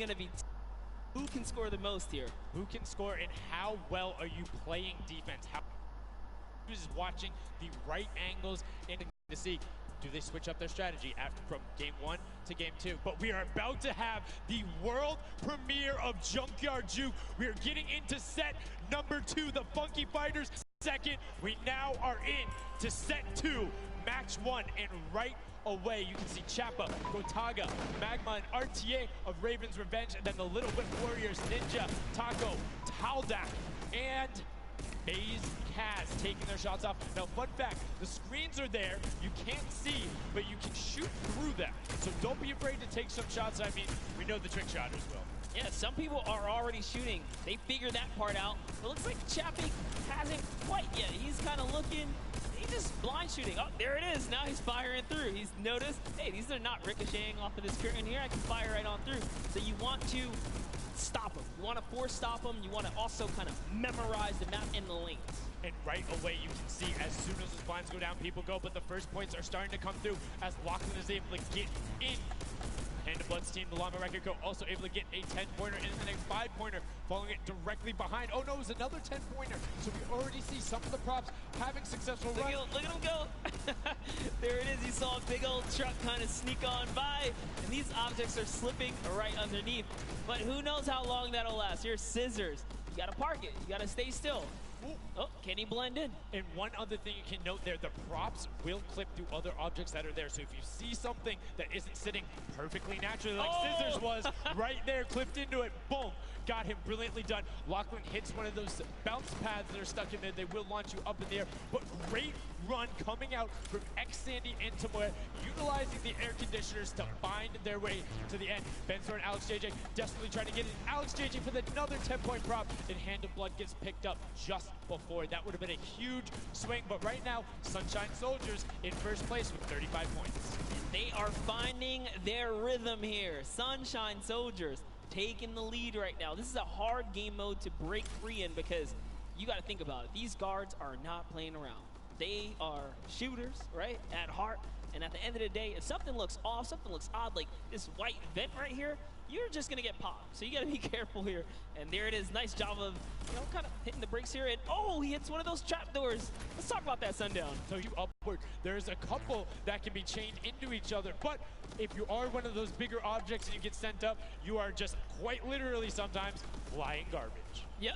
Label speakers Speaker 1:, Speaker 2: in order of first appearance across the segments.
Speaker 1: gonna be who can score the most here.
Speaker 2: Who can score and how well are you playing defense? How is watching the right angles and to see do they switch up their strategy after from game 1 to game 2. But we are about to have the world premiere of Junkyard Juke. We are getting into set number 2, the Funky Fighters. Second, we now are in to set 2, match 1, and right away you can see Chappa, Gotaga, Magma, and RTA of Raven's Revenge, and then the Little Whip Warriors, Ninja, Taco, Taldak, and FaZe Kaz taking their shots off. Now, fun fact, the screens are there, you can't see, but you can shoot through them. So don't be afraid to take some shots. I mean, we know the trick shotters will.
Speaker 1: Yeah, some people are already shooting. They figured that part out. It looks like Chappie hasn't quite yet. He's kind of looking, he's just blind shooting. Oh, there it is. Now he's firing through. He's noticed, hey, these are not ricocheting off of this curtain here. I can fire right on through. So you want to stop them. You want to force stop them. You want to also kind of memorize the map and the lanes.
Speaker 2: And right away you can see as soon as those blinds go down, people go, but the first points are starting to come through as Lachlan is able to get in. And the Blood's team, the Llama Record Co. also able to get a 10-pointer and the next 5-pointer, following it directly behind. Oh no, it was another 10-pointer. So we already see some of the props having successful runs.
Speaker 1: Look at him go. There it is. You saw a big old truck kind of sneak on by. And these objects are slipping right underneath. But who knows how long that'll last. Here's Scissors. You got to park it. You got to stay still.
Speaker 2: Ooh.
Speaker 1: Oh, can he blend in?
Speaker 2: And one other thing you can note there, the props will clip through other objects that are there. So if you see something that isn't sitting perfectly naturally, like Scissors was, right there, clipped into it, boom, got him brilliantly done. Lachlan hits one of those bounce pads that are stuck in there. They will launch you up in the air, but great run coming out from X-Sandy and Tomoya, utilizing the air conditioners to find their way to the end. Benzor and Alex JJ desperately trying to get it. Alex JJ for another 10-point prop, and Hand of Blood gets picked up just before. That would have been a huge swing, but right now, Sunshine Soldiers in first place with 35 points.
Speaker 1: They are finding their rhythm here. Sunshine Soldiers taking the lead right now. This is a hard game mode to break free in because you got to think about it. These guards are not playing around. They are shooters, right, at heart. And at the end of the day, if something looks off, something looks odd, like this white vent right here, you're just gonna get popped. So you gotta be careful here. And there it is, nice job of, you know, kind of hitting the brakes here. And oh, he hits one of those trap doors. Let's talk about that, Sundown.
Speaker 2: So you upward, there's a couple that can be chained into each other. But if you are one of those bigger objects and you get sent up, you are just quite literally sometimes flying garbage.
Speaker 1: Yeah,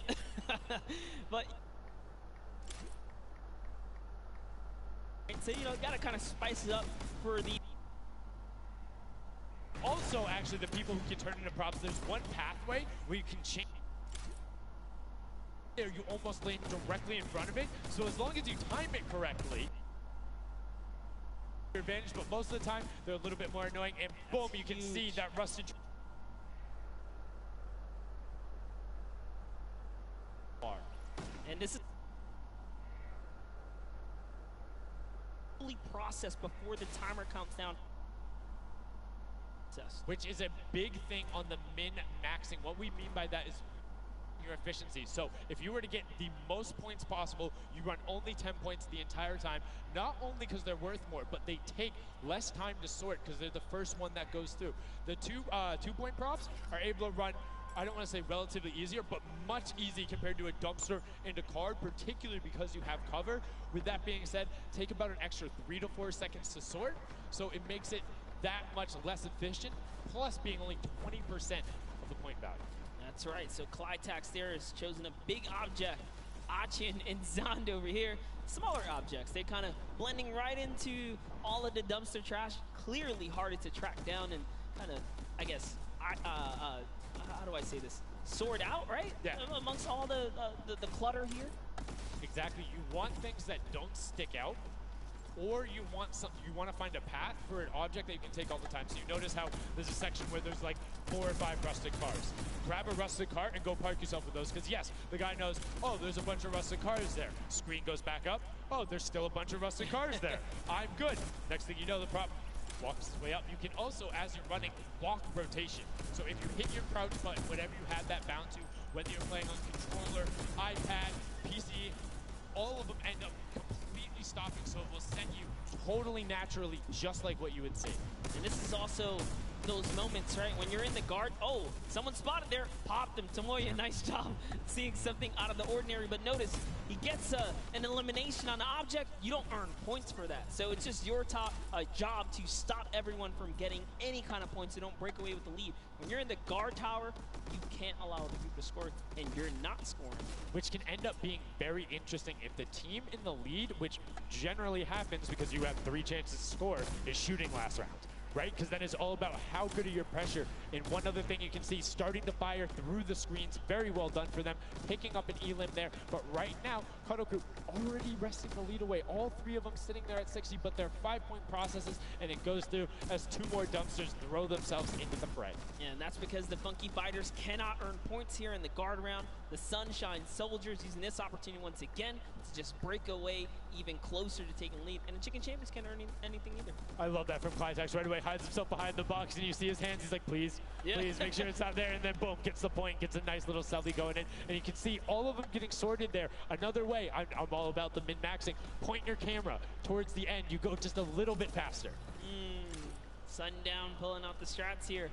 Speaker 1: but so, you know, gotta kind of spice it up for the...
Speaker 2: Also, actually, the people who can turn into props, there's one pathway where you can change. There, you almost land directly in front of it. So as long as you time it correctly, your advantage, but most of the time, they're a little bit more annoying. And boom, you can see that rusted...
Speaker 1: And this is... process before the timer counts down.
Speaker 2: Which is a big thing on the min-maxing. What we mean by that is your efficiency. So if you were to get the most points possible, you run only 10 points the entire time. Not only because they're worth more, but they take less time to sort because they're the first one that goes through. The two-point props are able to run, I don't want to say relatively easier, but much easier compared to a dumpster and a card, particularly because you have cover. With that being said, take about an extra 3 to 4 seconds to sort, so it makes it that much less efficient, plus being only 20% of the point value.
Speaker 1: That's right, so Clytax there has chosen a big object. Achin and Zond over here, smaller objects. They're kind of blending right into all of the dumpster trash, clearly harder to track down and kind of, I guess, how do I say this? Sort out, right?
Speaker 2: Yeah.
Speaker 1: Amongst all the clutter here.
Speaker 2: Exactly. You want things that don't stick out, or you want to find a path for an object that you can take all the time. So you notice how there's a section where there's like 4 or 5 rusted cars. Grab a rusted car and go park yourself with those, because yes, the guy knows, oh, there's a bunch of rusted cars there. Screen goes back up. Oh, there's still a bunch of rusted cars there. I'm good. Next thing you know, the prop walks his way up. You can also, as you're running, walk rotation. So if you hit your crouch button, whatever you have that bound to, whether you're playing on controller, iPad, PC, all of them end up completely stopping, so it will set you totally naturally, just like what you would see.
Speaker 1: And this is also those moments, right? When you're in the guard, oh, someone spotted there, popped him. Tomoya, nice job seeing something out of the ordinary, but notice he gets an elimination on the object. You don't earn points for that. So it's just your job to stop everyone from getting any kind of points, so don't break away with the lead. When you're in the guard tower, you can't allow other people to score, and you're not scoring.
Speaker 2: Which can end up being very interesting if the team in the lead, which generally happens because you have 3 chances to score, is shooting last round. Right? Because then it's all about how good are your pressure. And one other thing you can see, starting to fire through the screens, very well done for them, picking up an elim there. But right now, Cuddle Crew already wresting the lead away. All 3 of them sitting there at 60, but they're 5-point processes, and it goes through as 2 more dumpsters throw themselves into the fray.
Speaker 1: Yeah, and that's because the Funky Fighters cannot earn points here in the guard round. The Sunshine Soldiers using this opportunity once again to just break away even closer to taking lead. And the Chicken Champions can't earn anything either.
Speaker 2: I love that from Clytax. Right away hides himself behind the box, and you see his hands. He's like, please, please make sure it's not there. And then boom, gets the point, gets a nice little selfie going in. And you can see all of them getting sorted there. Another way, I'm all about the min-maxing. Point your camera towards the end. You go just a little bit faster.
Speaker 1: Sundown pulling out the strats here.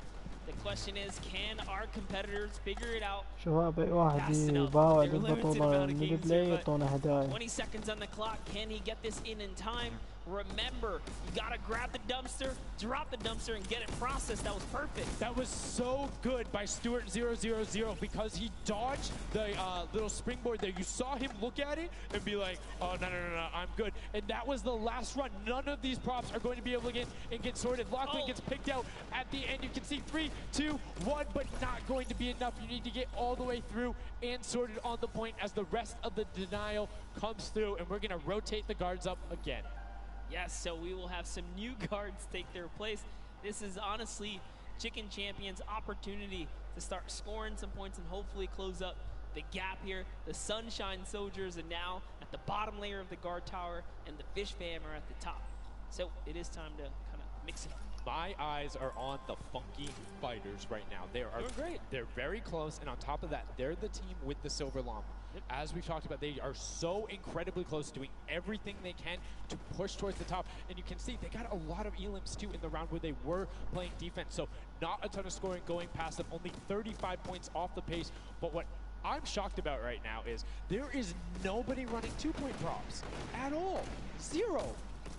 Speaker 1: The question is, can our competitors figure it out?
Speaker 3: شباب أي واحد يباوع بالبطولة من البلاي يعطونا هدايا.
Speaker 1: 20 seconds on the clock. Can he get this in time? Remember, you gotta grab the dumpster, drop the dumpster, and get it processed. That was perfect.
Speaker 2: That was so good by Stuart000 because he dodged the little springboard there. You saw him look at it and be like, oh, no, I'm good. And that was the last run. None of these props are going to be able to get sorted. Lachlan gets picked out at the end. You can see 3, 2, 1, but not going to be enough. You need to get all the way through and sorted on the point as the rest of the denial comes through, and we're going to rotate the guards up again.
Speaker 1: Yes, so we will have some new guards take their place. This is honestly Chicken Champions' opportunity to start scoring some points and hopefully close up the gap here. The Sunshine Soldiers are now at the bottom layer of the guard tower, and the Fish Fam are at the top. So it is time to kind of mix it up.
Speaker 2: My eyes are on the Funky Fighters right now. They are
Speaker 1: great.
Speaker 2: They're very close, and on top of that, they're the team with the Silver Llama. As we've talked about, they are so incredibly close, doing everything they can to push towards the top. And you can see they got a lot of elims too in the round where they were playing defense. So not a ton of scoring going past them, only 35 points off the pace. But what I'm shocked about right now is there is nobody running 2-point props at all. 0.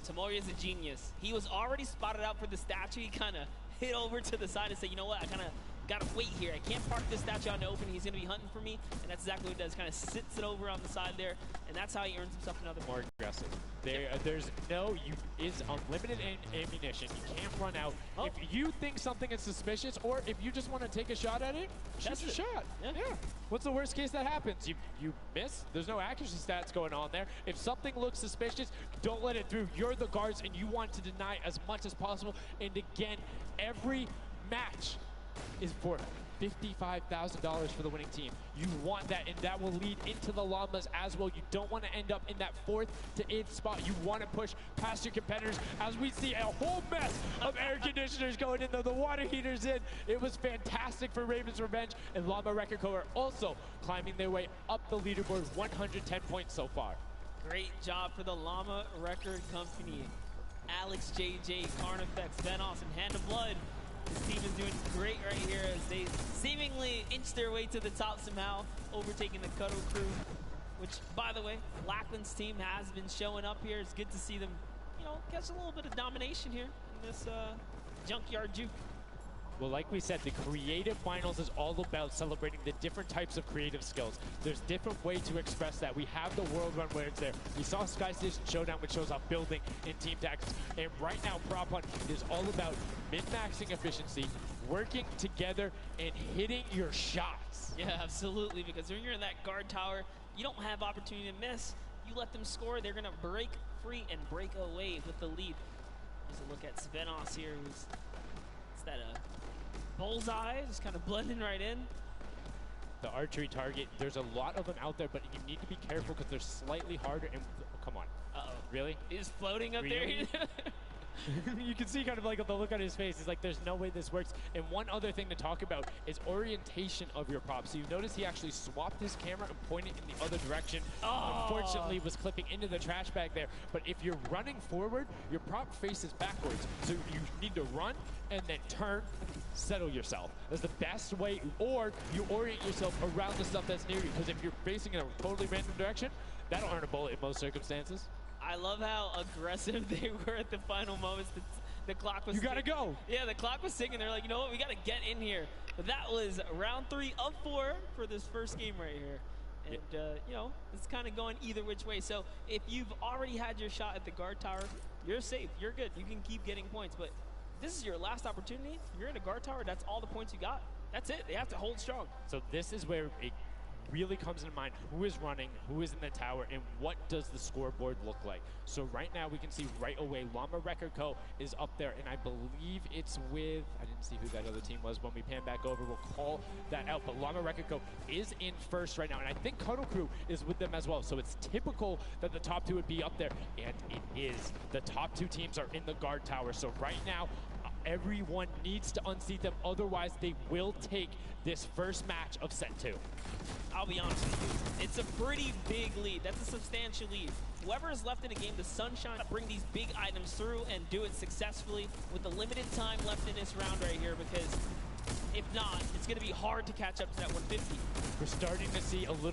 Speaker 1: Tomoya is a genius. He was already spotted out for the statue. He kind of hit over to the side and said, you know what, I kind of gotta wait here. I can't park this statue on the open. He's gonna be hunting for me, and that's exactly what he does. Kind of sits it over on the side there, and that's how he earns himself another
Speaker 2: more aggressive. There's is unlimited ammunition. You can't run out. If you think something is suspicious, or if you just want to take a shot at it, shoot your shot. Yeah. What's the worst case that happens? You miss. There's no accuracy stats going on there. If something looks suspicious, don't let it through. You're the guards, and you want to deny as much as possible. And again, every match is for $55,000 for the winning team. You want that, and that will lead into the Llamas as well. You don't want to end up in that 4th to 8th spot. You want to push past your competitors as we see a whole mess of air conditioners going in there. The water heaters in. It was fantastic for Raven's Revenge, and Llama Record Co. are also climbing their way up the leaderboard, 110 points so far.
Speaker 1: Great job for the Llama Record Company. Alex, JJ, Carnifex, Venos, and Hand of Blood. This team is doing great right here as they seemingly inch their way to the top somehow, overtaking the Cuddle Crew, which, by the way, Lachlan's team has been showing up here. It's good to see them, catch a little bit of domination here in this junkyard juke.
Speaker 2: Well, like we said, the creative finals is all about celebrating the different types of creative skills. There's different ways to express that. We have the World Run where it's there. We saw Sky Station Showdown, which shows off building in team tactics. And right now, Prop Hunt is all about min-maxing efficiency, working together, and hitting your shots.
Speaker 1: Yeah, absolutely, because when you're in that guard tower, you don't have opportunity to miss. You let them score, they're going to break free and break away with the lead. There's a look at Svenos here, who's that bullseye, just kind of blending right in.
Speaker 2: The archery target, there's a lot of them out there, but you need to be careful because they're slightly harder. And come on.
Speaker 1: Uh-oh.
Speaker 2: Really?
Speaker 1: He's floating up there.
Speaker 2: You can see kind of like the look on his face. He's like, there's no way this works. And one other thing to talk about is orientation of your prop. So you notice he actually swapped his camera and pointed in the other direction. Unfortunately, was clipping into the trash bag there. But if you're running forward, your prop faces backwards. So you need to run and then turn, settle yourself. That's the best way, or you orient yourself around the stuff that's near you. Because if you're facing in a totally random direction, that'll earn a bullet in most circumstances.
Speaker 1: I love how aggressive they were at the final moments. The clock was...
Speaker 2: You gotta go.
Speaker 1: Yeah, the clock was ticking. They're like, you know what, we gotta get in here. But that was round 3 of 4 for this first game right here. And, you know, it's kind of going either which way. So if you've already had your shot at the guard tower, you're safe. You're good. You can keep getting points. But this is your last opportunity. You're in a guard tower. That's all the points you got. That's it. They have to hold strong.
Speaker 2: So this is where it really comes into mind who is running, who is in the tower, and what does the scoreboard look like. So right now we can see right away Llama Record Co. is up there, and I believe it's with, I didn't see who that other team was. When we pan back over, we'll call that out. But Llama Record Co. is in first right now, and I think Cuddle Crew is with them as well. So it's typical that the top 2 would be up there, and it is. The top 2 teams are in the guard tower. So right now, everyone needs to unseat them, otherwise they will take this first match of set 2.
Speaker 1: I'll be honest with you, it's a pretty big lead. That's a substantial lead. Whoever is left in the game, the Sunshine, bring these big items through and do it successfully with the limited time left in this round right here, because if not, it's going to be hard to catch up to that 150.
Speaker 2: We're starting to see a little